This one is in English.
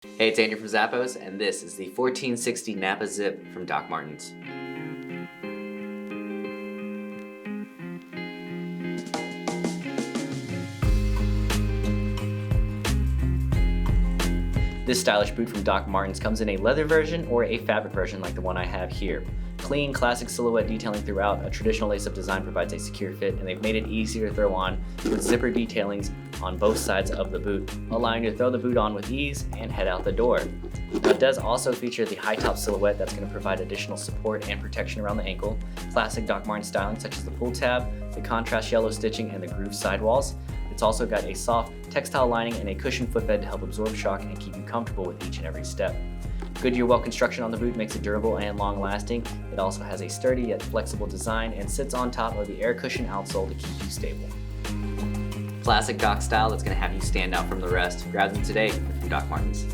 Hey, it's Andrew from Zappos, and this is the 1460 Nappa Zip from Doc Martens. This stylish boot from Doc Martens comes in a leather version or a fabric version like the one I have here. Clean, classic silhouette detailing throughout, a traditional lace-up design provides a secure fit, and they've made it easier to throw on with zipper detailings on both sides of the boot, allowing you to throw the boot on with ease and head out the door. Now, it does also feature the high top silhouette that's going to provide additional support and protection around the ankle, classic Doc Martens styling such as the pull tab, the contrast yellow stitching, and the grooved sidewalls. It's also got a soft textile lining and a cushioned footbed to help absorb shock and keep you comfortable with each and every step. Goodyear welt construction on the boot makes it durable and long-lasting. It also has a sturdy yet flexible design and sits on top of the air cushion outsole to keep you stable. Classic Doc style that's going to have you stand out from the rest. Grab them today from Doc Martens.